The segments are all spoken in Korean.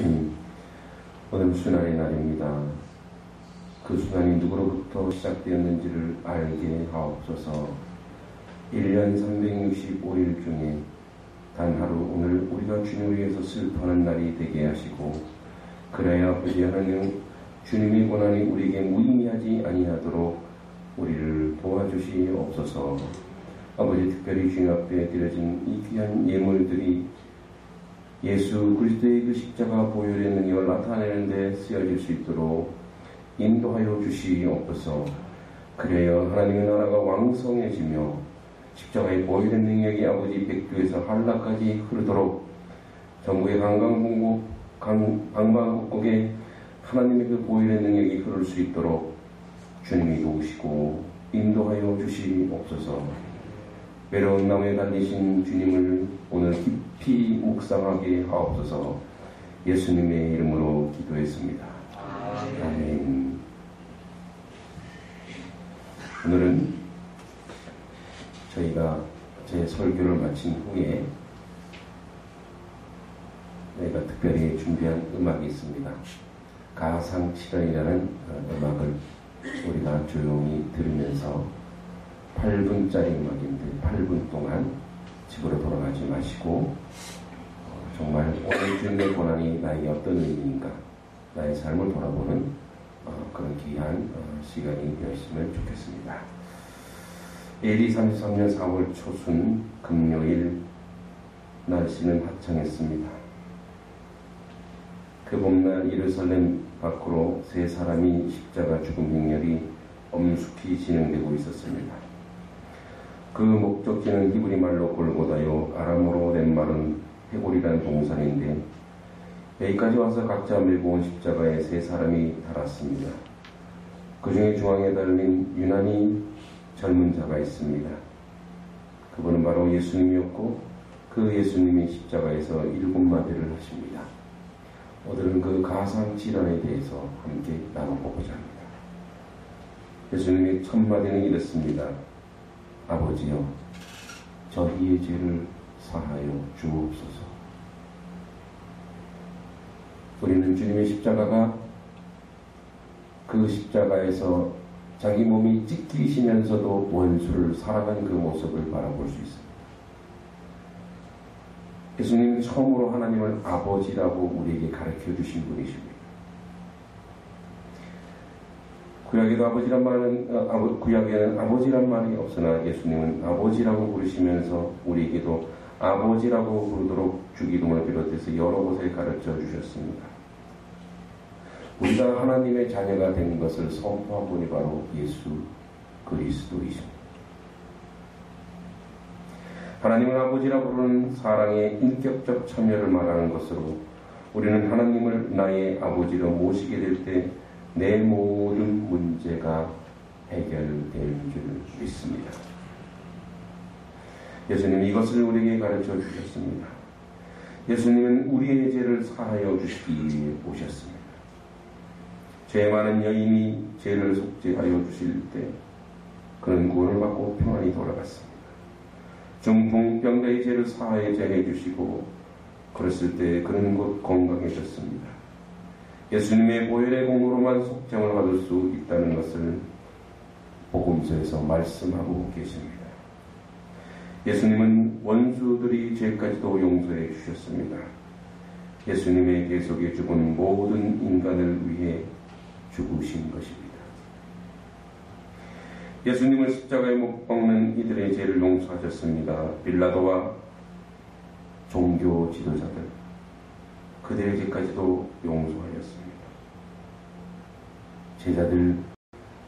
주님, 오늘 순환의 날입니다. 그 순환이 누구로부터 시작되었는지를 알게 하옵소서. 1년 365일 중에 단 하루 오늘 우리가 주님을 위해서 슬퍼하는 날이 되게 하시고, 그래야 아버지 하나님 주님의 고난이 우리에게 무의미하지 아니하도록 우리를 도와주시옵소서. 아버지, 특별히 주님 앞에 드려진 이 귀한 예물들이 예수 그리스도의 그 십자가 보혈의 능력을 나타내는 데 쓰여질 수 있도록 인도하여 주시옵소서. 그래야 하나님의 나라가 왕성해지며 십자가의 보혈의 능력이 아버지 백두에서 한라까지 흐르도록 전국의 방방곡곡에 하나님의 그 보혈의 능력이 흐를 수 있도록 주님이 도우시고 인도하여 주시옵소서. 외로운 나무에 달리신 주님을 오늘 깊이 묵상하게 하옵소서. 예수님의 이름으로 기도했습니다. 아멘. 오늘은 저희가 제 설교를 마친 후에 저희가 특별히 준비한 음악이 있습니다. 가상칠언이라는 음악을 우리가 조용히 들으면서 8분짜리 음악인데 8분 동안 집으로 돌아가지 마시고 정말 오늘 주님의 고난이 나에게 어떤 의미인가, 나의 삶을 돌아보는 그런 귀한 시간이 되었으면 좋겠습니다. AD 33년 4월 초순 금요일 날씨는 화창했습니다. 그 봄날 예루살렘 밖으로 세 사람이 십자가 죽음 행렬이 엄숙히 진행되고 있었습니다. 그 목적지는 히브리 말로 골고다요, 아람어로 된 말은 해골이라는 동산인데, 여기까지 와서 각자 메고 온 십자가에 세 사람이 달았습니다. 그 중에 중앙에 달린 유난히 젊은 자가 있습니다. 그분은 바로 예수님이었고, 그 예수님이 십자가에서 7마디를 하십니다. 오늘은 그 가상질환에 대해서 함께 나눠보고자 합니다. 예수님의 첫 마디는 이렇습니다. 아버지여, 저희의 죄를 사하여 주옵소서. 우리는 주님의 십자가가 그 십자가에서 자기 몸이 찢기시면서도 원수를 사랑한 그 모습을 바라볼 수 있습니다. 예수님이 처음으로 하나님을 아버지라고 우리에게 가르쳐 주신 분이십니다. 구약에도 구약에는 아버지란 말이 없으나 예수님은 아버지라고 부르시면서 우리에게도 아버지라고 부르도록 주기도문을 비롯해서 여러 곳에 가르쳐 주셨습니다. 우리가 하나님의 자녀가 된 것을 선포한 분이 바로 예수 그리스도이십니다. 하나님을 아버지라고 부르는 사랑의 인격적 참여를 말하는 것으로 우리는 하나님을 나의 아버지로 모시게 될 때 내 모든 문제가 해결될 줄 믿습니다. 예수님이 이것을 우리에게 가르쳐 주셨습니다. 예수님은 우리의 죄를 사하여 주시기 위해 오셨습니다. 죄 많은 여인이 죄를 속죄하여 주실 때 그는 구원을 받고 평안히 돌아갔습니다. 중풍병자의 죄를 사하여 주시고 그랬을 때 그는 곧 건강해졌습니다. 예수님의 보혈의 공로로만 속죄함을 받을 수 있다는 것을 복음서에서 말씀하고 계십니다. 예수님은 원수들이 죄까지도 용서해 주셨습니다. 예수님의 계속에 죽은 모든 인간을 위해 죽으신 것입니다. 예수님을 십자가에 못 박는 이들의 죄를 용서하셨습니다. 빌라도와 종교 지도자들, 그들의 죄까지도 용서하였습니다. 제자들,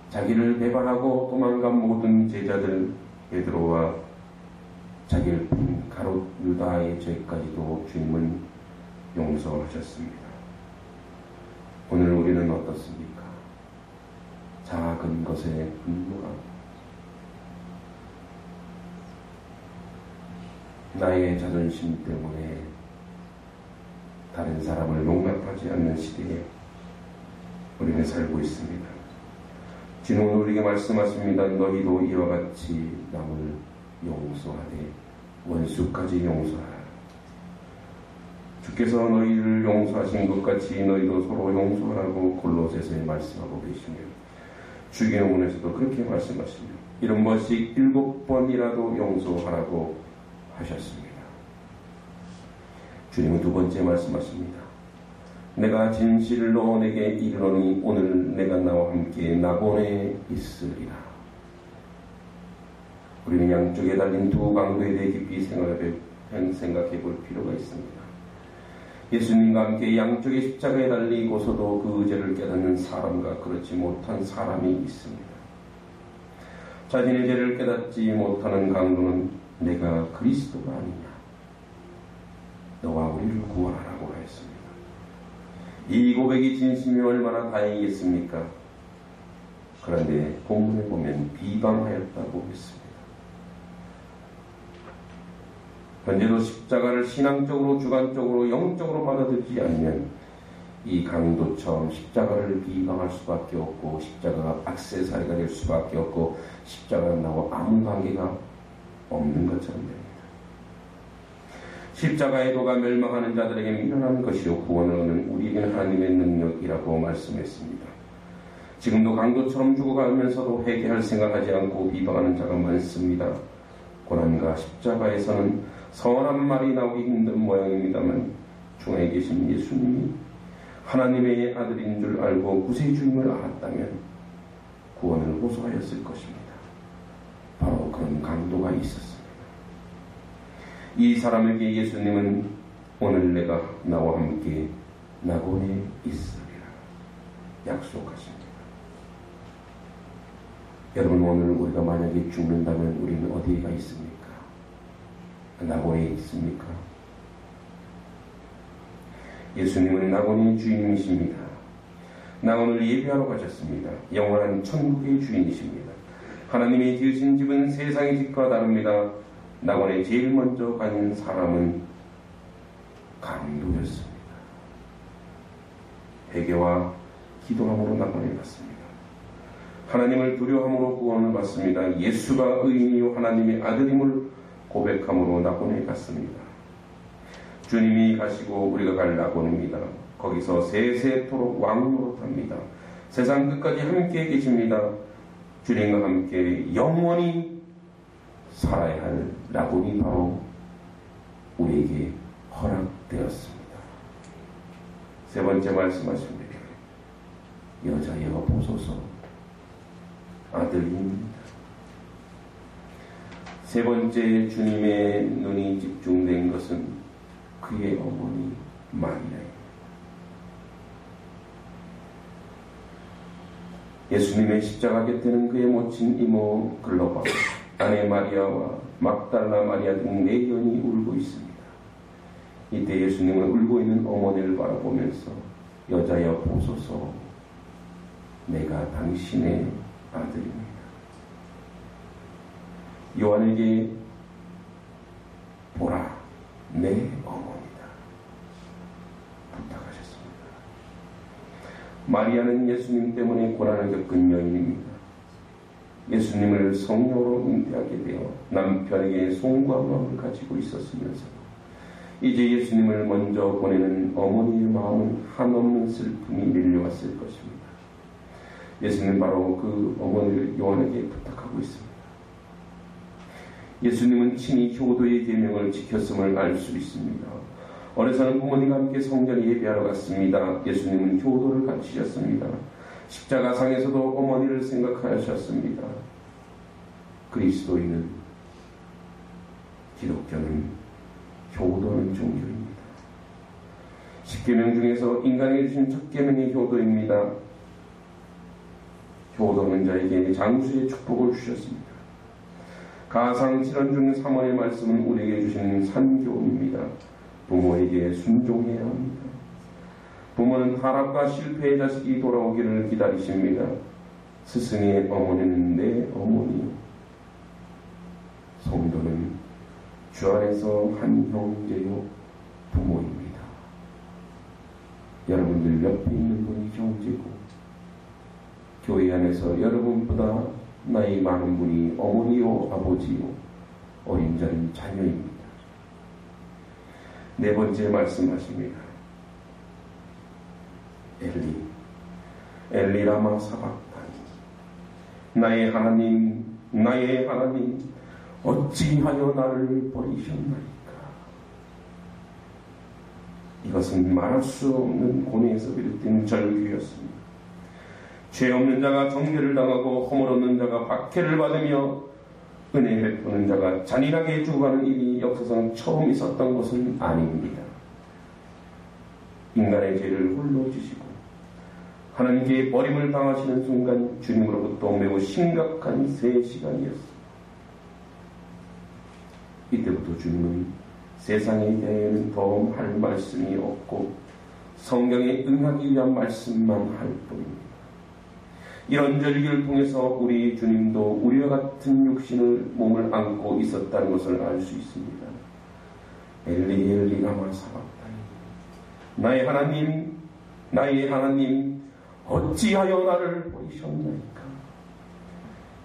자기를 배반하고 도망간 모든 제자들 베드로와 자기를 푼 가롯 유다의 죄까지도 주님은 용서하셨습니다. 오늘 우리는 어떻습니까? 작은 것에 분노하고 나의 자존심 때문에 다른 사람을 용납하지 않는 시대에 우리는 살고 있습니다. 주님은 우리에게 말씀하십니다. 너희도 이와 같이 남을 용서하되 원수까지 용서하라. 주께서 너희를 용서하신 것 같이 너희도 서로 용서하라고 골로새서에 말씀하고 계시며 주기도문에서도 그렇게 말씀하시며 70번씩 7번이라도 용서하라고 하셨습니다. 주님은 두 번째 말씀하십니다. 내가 진실로 내게 이르노니 오늘 내가 나와 함께 낙원에 있으리라. 우리는 양쪽에 달린 두 강도에 대해 깊이 생각해 볼 필요가 있습니다. 예수님과 함께 양쪽의 십자가에 달리고서도 그 죄를 깨닫는 사람과 그렇지 못한 사람이 있습니다. 자신의 죄를 깨닫지 못하는 강도는 내가 그리스도가 아니냐, 너와 우리를 구원하라고 하였습니다. 이 고백이 진심이 얼마나 다행이겠습니까? 그런데 본문에 보면 비방하였다고 했습니다. 현재도 십자가를 신앙적으로, 주관적으로, 영적으로 받아들이지 않으면 이 강도처럼 십자가를 비방할 수밖에 없고 십자가가 액세서리가 될 수밖에 없고 십자가가 나와 아무 관계가 없는 것처럼 됩니다. 십자가의 도가 멸망하는 자들에게 미련한 것이요 구원을 얻는 우리에게는 하나님의 능력이라고 말씀했습니다. 지금도 강도처럼 죽어가면서도 회개할 생각하지 않고 비방하는 자가 많습니다. 고난과 십자가에서는 선한 말이 나오기 힘든 모양입니다만 중앙에 계신 예수님이 하나님의 아들인 줄 알고 구세주임을 알았다면 구원을 호소하였을 것입니다. 바로 그런 강도가 있었습니다. 이 사람에게 예수님은 오늘 내가 나와 함께 낙원에 있으리라 약속하십니다. 여러분, 오늘 우리가 만약에 죽는다면 우리는 어디에 가 있습니까? 낙원에 있습니까? 예수님은 낙원의 주인이십니다. 낙원을 예비하러 가셨습니다. 영원한 천국의 주인이십니다. 하나님이 지으신 집은 세상의 집과 다릅니다. 낙원에 제일 먼저 간 사람은 강도였습니다. 회개와 기도함으로 낙원에 갔습니다. 하나님을 두려워함으로 구원을 받습니다. 예수가 의인이요 하나님의 아들임을 고백함으로 낙원에 갔습니다. 주님이 가시고 우리가 갈 낙원입니다. 거기서 세세토록 왕노릇합니다. 세상 끝까지 함께 계십니다. 주님과 함께 영원히 살아야 할 낙원이 바로 우리에게 허락되었습니다. 세 번째 말씀하십니다. 여자여 보소서 아들입니다. 세 번째 주님의 눈이 집중된 것은 그의 어머니 마리아입니다. 예수님의 십자가 곁에는 그의 모친 이모 글로바, 아내 마리아와 막달라 마리아 등 4연이 울고 있습니다. 이때 예수님은 울고 있는 어머니를 바라보면서 여자여 보소서 내가 당신의 아들입니다. 요한에게 보라 내 어머니다 부탁하셨습니다. 마리아는 예수님 때문에 고난을 겪은 여인입니다. 예수님을 성령으로 잉태하게 되어 남편에게 송구한 마음을 가지고 있었으면서 이제 예수님을 먼저 보내는 어머니의 마음은 한없는 슬픔이 밀려왔을 것입니다. 예수님은 바로 그 어머니를 요한에게 부탁하고 있습니다. 예수님은 친히 효도의 계명을 지켰음을 알 수 있습니다. 어려서는 부모님과 함께 성전에 예배하러 갔습니다. 예수님은 효도를 갖추셨습니다. 십자가상에서도 어머니를 생각하셨습니다. 그리스도인은, 기독교는 효도는 종교입니다. 10계명 중에서 인간에게 주신 첫 계명이 효도입니다. 효도는 자에게 장수의 축복을 주셨습니다. 가상 7원 중 3원의 말씀은 우리에게 주신 산교입니다. 부모에게 순종해야 합니다. 부모는 타락과 실패의 자식이 돌아오기를 기다리십니다. 스승의 어머니는 내 어머니, 성도는 주 안에서 한 형제요 부모입니다. 여러분들 옆에 있는 분이 형제고 교회 안에서 여러분보다 나이 많은 분이 어머니요 아버지요 어린 자는 자녀입니다. 네 번째 말씀하십니다. 엘리 라마 사박다니, 나의 하나님, 나의 하나님, 어찌하여 나를 버리셨나이까. 이것은 말할 수 없는 고뇌에서 비롯된 절규였습니다. 죄 없는 자가 정죄를 당하고 허물 없는 자가 박해를 받으며 은혜 베푸는 자가 잔인하게 죽어가는 일이 역사상 처음 있었던 것은 아닙니다. 인간의 죄를 홀로 지시고 하나님께 버림을 당하시는 순간 주님으로부터 매우 심각한 새 시간이었습니다. 이때부터 주님은 세상에 대해서는 더 할 말씀이 없고 성경에 응하기 위한 말씀만 할 뿐입니다. 이런 절기를 통해서 우리 주님도 우리와 같은 육신을 몸을 안고 있었다는 것을 알 수 있습니다. 엘리 엘리 라마 사박다니, 나의 하나님, 나의 하나님, 어찌하여 나를 버리셨나이까.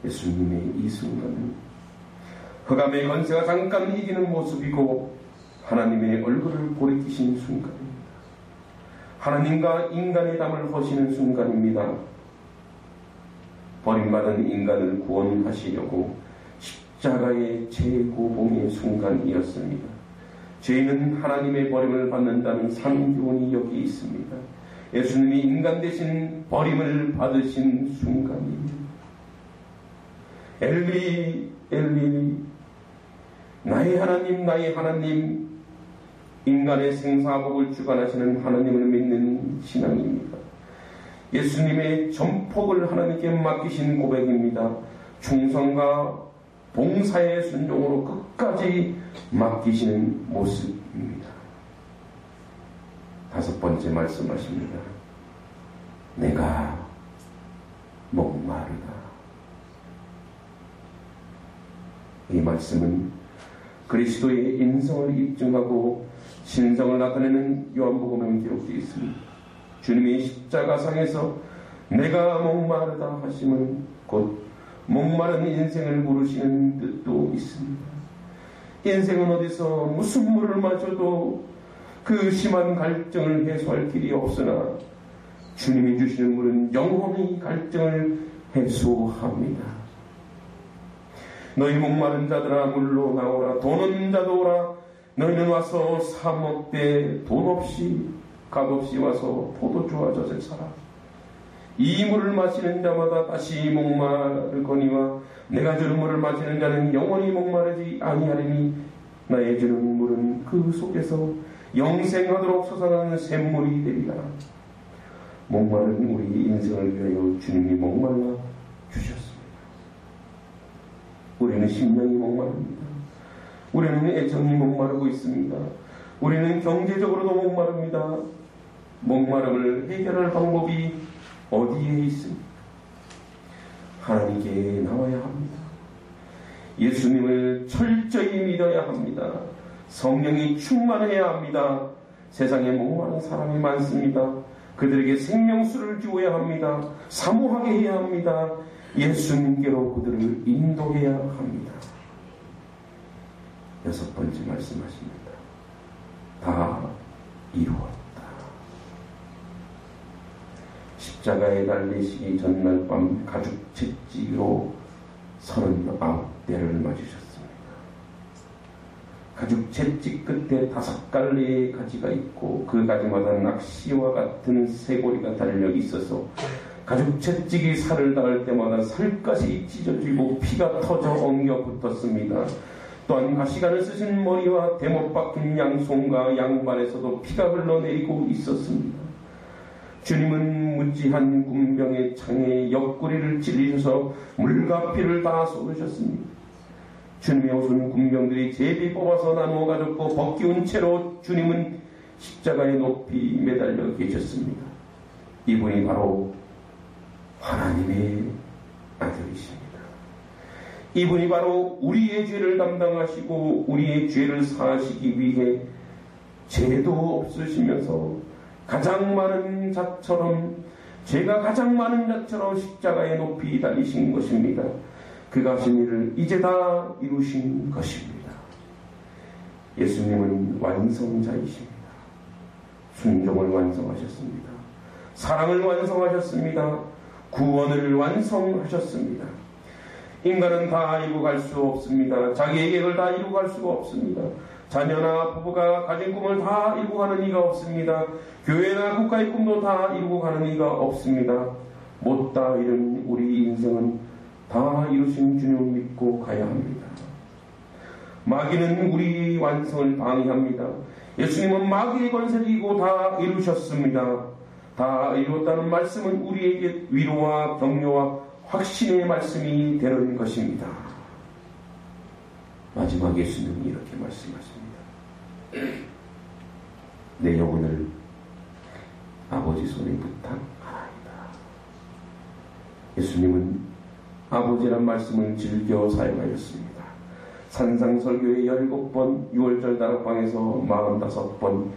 예수님의 이 순간은 흑암의 권세가 잠깐 이기는 모습이고 하나님의 얼굴을 보리키신 순간입니다. 하나님과 인간의 담을 허시는 순간입니다. 버림받은 인간을 구원하시려고 십자가의 재고봉의 순간이었습니다. 죄인은 하나님의 버림을 받는다는 상교훈이 여기 있습니다. 예수님이 인간 대신 버림을 받으신 순간입니다. 엘리 엘리, 나의 하나님, 나의 하나님, 인간의 생사복을 주관하시는 하나님을 믿는 신앙입니다. 예수님의 전폭을 하나님께 맡기신 고백입니다. 충성과 봉사의 순종으로 끝까지 맡기시는 모습입니다. 다섯 번째 말씀하십니다. 내가 목마르다. 이 말씀은 그리스도의 인성을 입증하고 신성을 나타내는 요한복음에 기록되어 있습니다. 주님이 십자가상에서 내가 목마르다 하심은 곧 목마른 인생을 부르시는 뜻도 있습니다. 인생은 어디서 무슨 물을 마셔도 그 심한 갈증을 해소할 길이 없으나 주님이 주시는 물은 영원히 갈증을 해소합니다. 너희 목마른 자들아 물로 나오라. 돈 없는 자도 오라. 너희는 와서 사 먹되 돈 없이 값 없이 와서 포도주와 젖을 사라. 이 물을 마시는 자마다 다시 목마르거니와 내가 주는 물을 마시는 자는 영원히 목마르지 아니하리니 나의 주는 물은 그 속에서 영생하도록 솟아나는 샘물이 되리라. 목마른 우리 인생을 위하여 주님이 목말라 주셨습니다. 우리는 심령이 목마릅니다. 우리는 애정이 목마르고 있습니다. 우리는 경제적으로도 목마릅니다. 목마름을 해결할 방법이 어디에 있습니까? 하나님께 나와야 합니다. 예수님을 철저히 믿어야 합니다. 성령이 충만해야 합니다. 세상에 목마른 사람이 많습니다. 그들에게 생명수를 주어야 합니다. 사모하게 해야 합니다. 예수님께로 그들을 인도해야 합니다. 여섯 번째 말씀하십니다. 다 이루었다. 십자가에 달리시기 전날 밤 가죽 채찍으로 39대를 맞으셨습니다. 가죽 채찍 끝에 5갈래의 가지가 있고 그 가지마다 낚시와 같은 쇠고리가 달려 있어서 가죽 채찍이 살을 닿을 때마다 살갗이 찢어지고 피가 터져 엉겨 붙었습니다. 또한 가시관을 쓰신 머리와 대못 박힌 양손과 양발에서도 피가 흘러내리고 있었습니다. 주님은 무지한 군병의 창에 옆구리를 찔리셔서 물과 피를 다 쏟으셨습니다. 주님의 옷은 군병들이 제비 뽑아서 나누어 가졌고 벗기운 채로 주님은 십자가에 높이 매달려 계셨습니다. 이분이 바로 하나님의 아들이십니다. 이분이 바로 우리의 죄를 담당하시고 우리의 죄를 사하시기 위해 죄도 없으시면서 가장 많은 자처럼 죄가 가장 많은 자처럼 십자가에 높이 달리신 것입니다. 그가 하신 일을 이제 다 이루신 것입니다. 예수님은 완성자이십니다. 순종을 완성하셨습니다. 사랑을 완성하셨습니다. 구원을 완성하셨습니다. 인간은 다 이루고 갈 수 없습니다. 자기의 계획을 다 이루고 갈 수가 없습니다. 자녀나 부부가 가진 꿈을 다 이루고 가는 이가 없습니다. 교회나 국가의 꿈도 다 이루고 가는 이가 없습니다. 못다 이룬 우리 인생은 다 이루신 주님을 믿고 가야 합니다. 마귀는 우리 완성을 방해합니다. 예수님은 마귀의 권세를 이기고 다 이루셨습니다. 다 이루었다는 말씀은 우리에게 위로와 격려와 확신의 말씀이 되는 것입니다. 마지막 예수님은 이렇게 말씀하십니다. 내 영혼을 아버지 손에 부탁하나이다. 예수님은 아버지란 말씀을 즐겨 사용하였습니다. 산상설교의 17번, 6월절 다락방에서 45번,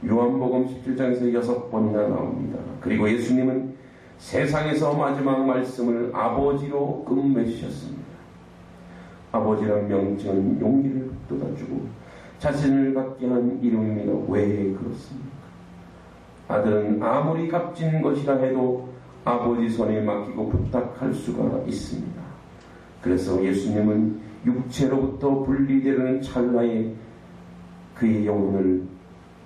요한복음 17장에서 6번이나 나옵니다. 그리고 예수님은 세상에서 마지막 말씀을 아버지로 끝맺으셨습니다. 아버지란 명칭은 용기를 북돋아주고 자신을 갖게 한 이름입니다. 왜 그렇습니까? 아들은 아무리 값진 것이라 해도 아버지 손에 맡기고 부탁할 수가 있습니다. 그래서 예수님은 육체로부터 분리되는 찰나에 그의 영혼을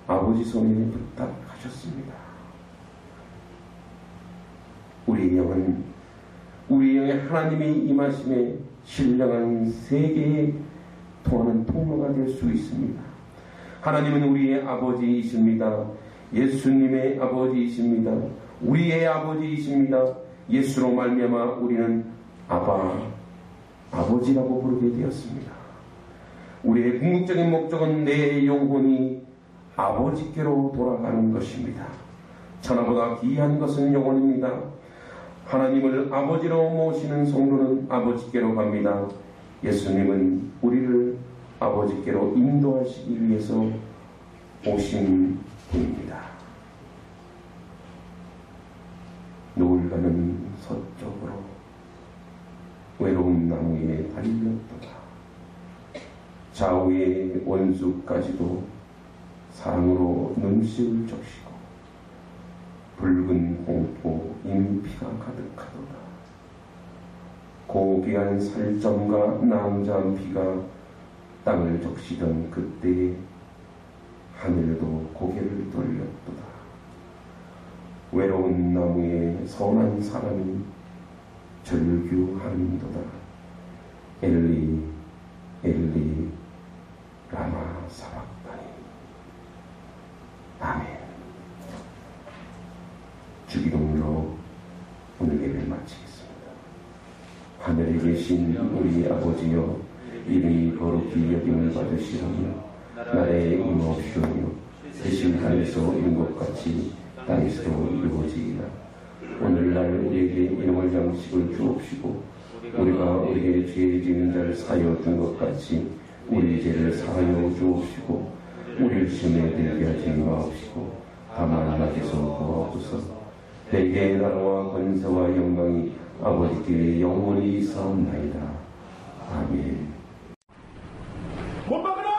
아버지 손에 부탁하셨습니다. 우리의 영의 하나님의 임하심에 신령한 세계에 통하는 통로가 될 수 있습니다. 하나님은 우리의 아버지이십니다. 예수님의 아버지이십니다. 우리의 아버지이십니다. 예수로 말미암아 우리는 아버지라고 부르게 되었습니다. 우리의 궁극적인 목적은 내 영혼이 아버지께로 돌아가는 것입니다. 천하보다 귀한 것은 영혼입니다. 하나님을 아버지로 모시는 성도는 아버지께로 갑니다. 예수님은 우리를 아버지께로 인도하시기 위해서 오신 분입니다. 노을가는 서쪽으로 외로운 나무에 달렸도다. 좌우의 원수까지도 사랑으로 눈시울 적시고 붉은 공포 인피가 가득하도다. 고귀한 살점과 낭자한 피가 땅을 적시던 그때에 하늘도 고개를 돌렸도다. 외로운 나무에 선한 사람이 절규하는도다. 엘리 엘리 라마 사박다니. 아멘. 주기도문으로 오늘 예배를 마치겠습니다. 하늘에 계신 우리 아버지여, 이름이 거룩히 여김을 받으시오며 나라의 임하옵시오며 대신 하늘에서 이룬 것 같이 땅에서도 이루어지이다. 오늘날 우리에게 일용할 양식을 주옵시고 우리가 우리에게 죄 지은 자를 사하여 준 것 같이 우리 죄를 사하여 주옵시고 우리를 시험에 들게 하지 마옵시고 다만 나에게서 구하옵소서. 내게 나라와 권세와 영광이 아버지께 영원히 있사옵나이다. 아멘. 못 박으라!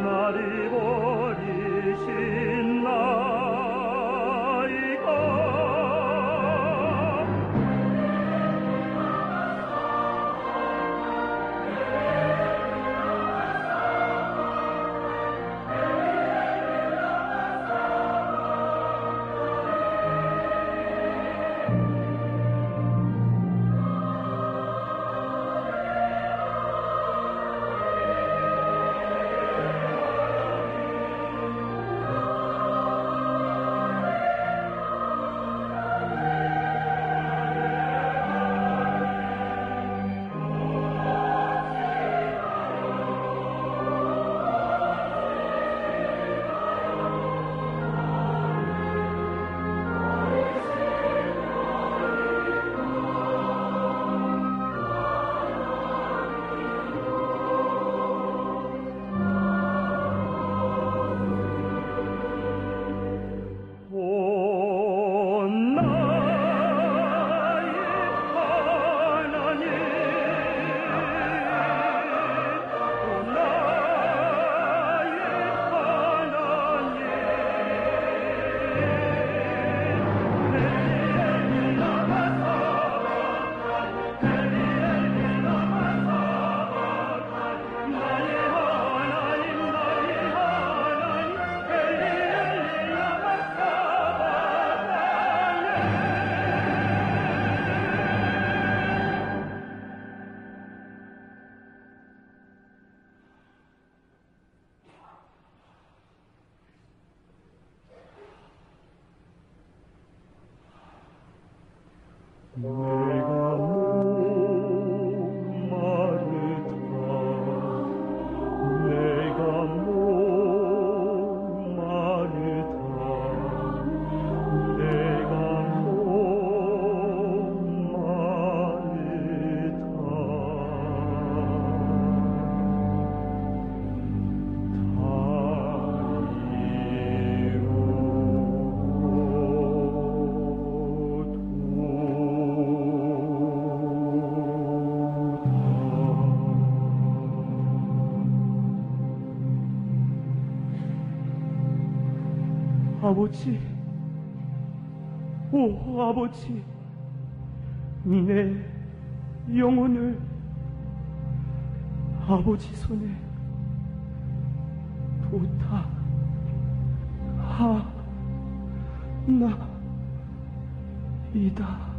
나를 버리신 나이가 내가 목마르다 내가 목마르다 내가 아버지, 오 아버지, 내 영혼을 아버지 손에 부탁하나이다.